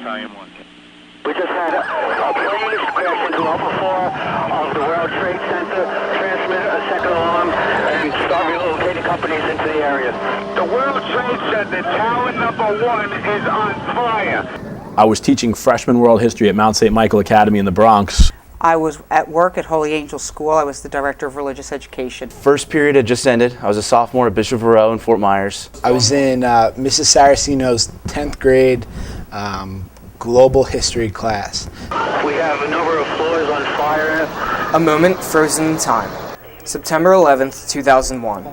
Battalion 1. We just had a plane crash into upper floor of the World Trade Center, transmit a second alarm, and start relocating companies into the area. The World Trade Center, tower number 1 is on fire. I was teaching freshman world history at Mount St. Michael Academy in the Bronx. I was at work at Holy Angel School. I was the director of religious education. First period had just ended. I was a sophomore at Bishop Verot in Fort Myers. I was in Mrs. Saraceno's 10th grade global history class. We have a number of floors on fire. A moment frozen in time. September 11th, 2001.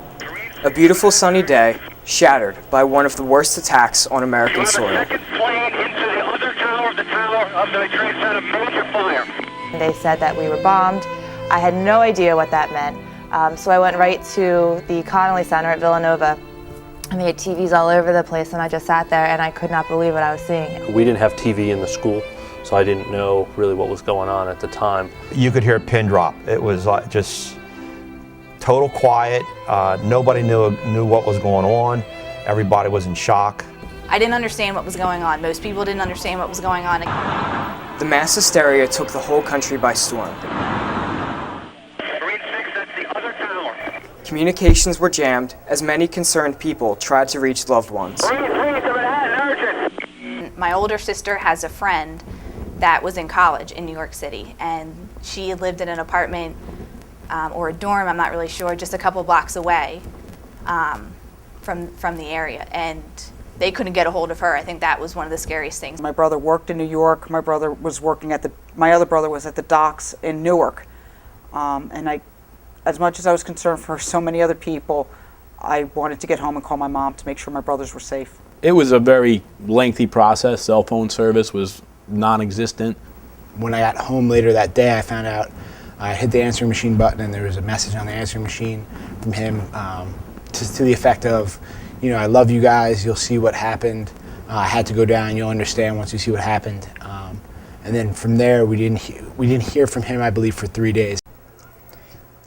A beautiful sunny day, shattered by one of the worst attacks on American soil. Second plane into the other tower of the Trade Center, major fire. They said that we were bombed. I had no idea what that meant. So I went right to the Connolly Center at Villanova. And they had TVs all over the place, and I just sat there and I could not believe what I was seeing. We didn't have TV in the school, so I didn't know really what was going on at the time. You could hear a pin drop. It was like just total quiet. Nobody knew what was going on. Everybody was in shock. I didn't understand what was going on. Most people didn't understand what was going on. The mass hysteria took the whole country by storm. Communications were jammed as many concerned people tried to reach loved ones. My older sister has a friend that was in college in New York City, and she lived in an apartment or a dorm, I'm not really sure, just a couple blocks away from the area, and they couldn't get a hold of her. I think that was one of the scariest things. My brother worked in New York. My brother was working my other brother was at the docks in Newark, and as much as I was concerned for so many other people, I wanted to get home and call my mom to make sure my brothers were safe. It was a very lengthy process. Cell phone service was non-existent. When I got home later that day, I found out I hit the answering machine button and there was a message on the answering machine from him to the effect of, you know, I love you guys, you'll see what happened. I had to go down, you'll understand once you see what happened. And then from there, we didn't hear from him, I believe, for 3 days.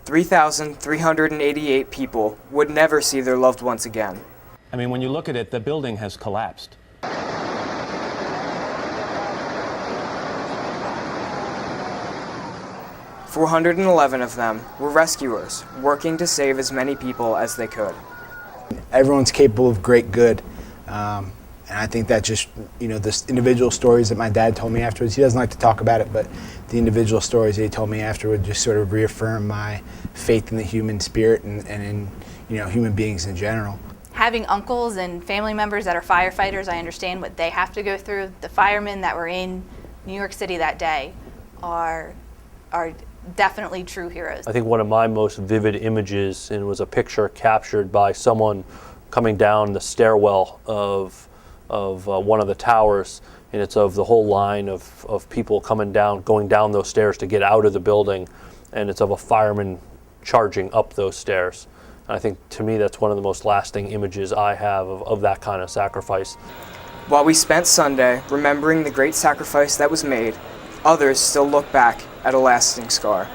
3,388 people would never see their loved ones again. I mean, when you look at it, the building has collapsed. 411 of them were rescuers, working to save as many people as they could. Everyone's capable of great good. And I think that just, you know, the individual stories that my dad told me afterwards, he doesn't like to talk about it, but the individual stories that he told me afterward just sort of reaffirm my faith in the human spirit and in, you know, human beings in general. Having uncles and family members that are firefighters, I understand what they have to go through. The firemen that were in New York City that day are definitely true heroes. I think one of my most vivid images, and it was a picture captured by someone coming down the stairwell of one of the towers, and it's of the whole line of people going down those stairs to get out of the building, and it's of a fireman charging up those stairs. And I think, to me, that's one of the most lasting images I have of that kind of sacrifice. While we spent Sunday remembering the great sacrifice that was made, others still look back at a lasting scar.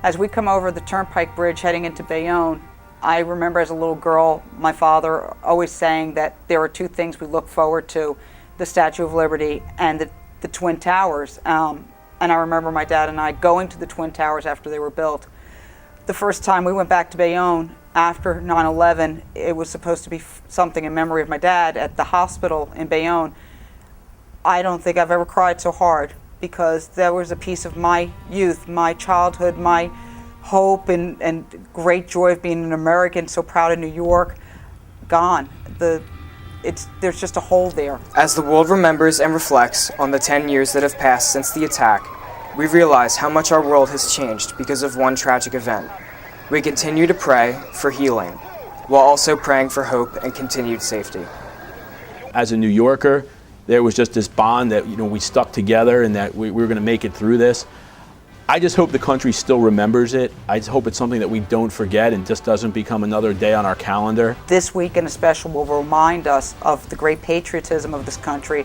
As we come over the Turnpike Bridge heading into Bayonne, I remember as a little girl, my father always saying that there are two things we look forward to, the Statue of Liberty and the Twin Towers. And I remember my dad and I going to the Twin Towers after they were built. The first time we went back to Bayonne after 9/11, it was supposed to be something in memory of my dad at the hospital in Bayonne. I don't think I've ever cried so hard, because there was a piece of my youth, my childhood, my hope and great joy of being an American, so proud of New York, gone. There's just a hole there. As the world remembers and reflects on the 10 years that have passed since the attack, we realize how much our world has changed because of one tragic event. We continue to pray for healing, while also praying for hope and continued safety. As a New Yorker, there was just this bond that, you know, we stuck together and that we were going to make it through this. I just hope the country still remembers it. I just hope it's something that we don't forget and just doesn't become another day on our calendar. This week in a special will remind us of the great patriotism of this country,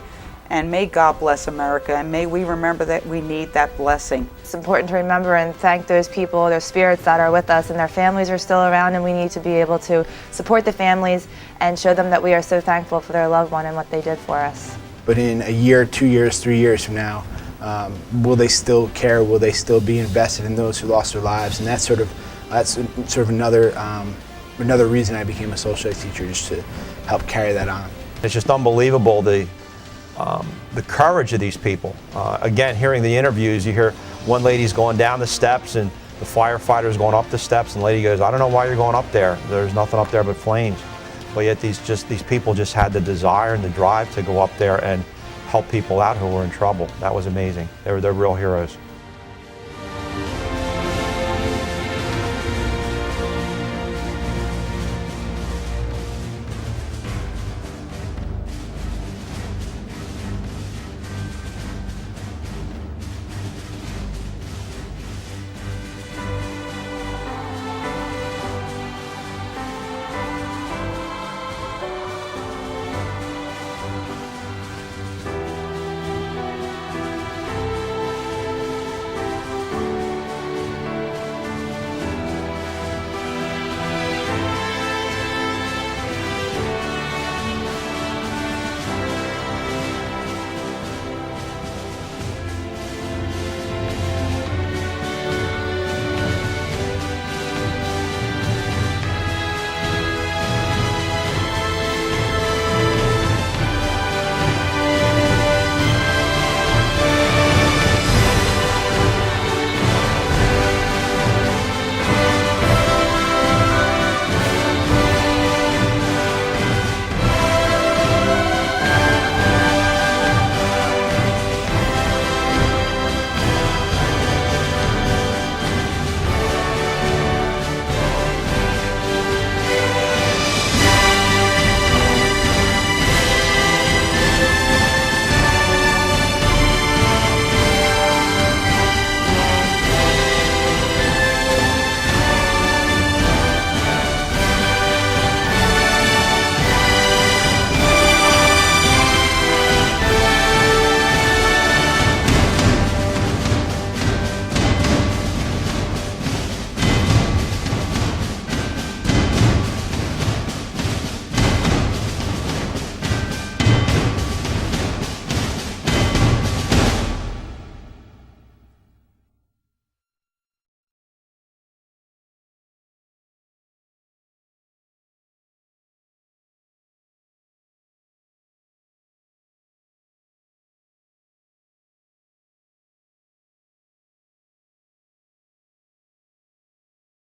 and may God bless America, and may we remember that we need that blessing. It's important to remember and thank those people, those spirits that are with us, and their families are still around, and we need to be able to support the families and show them that we are so thankful for their loved one and what they did for us. but in a year, 2 years, 3 years from now, will they still care? Will they still be invested in those who lost their lives? And that's sort of another reason I became a social studies teacher, just to help carry that on. It's just unbelievable the courage of these people. Again, hearing the interviews, you hear one lady's going down the steps and the firefighter's going up the steps, and the lady goes, "I don't know why you're going up there. There's nothing up there but flames." But yet these people just had the desire and the drive to go up there and help people out who were in trouble. That was amazing. They're real heroes.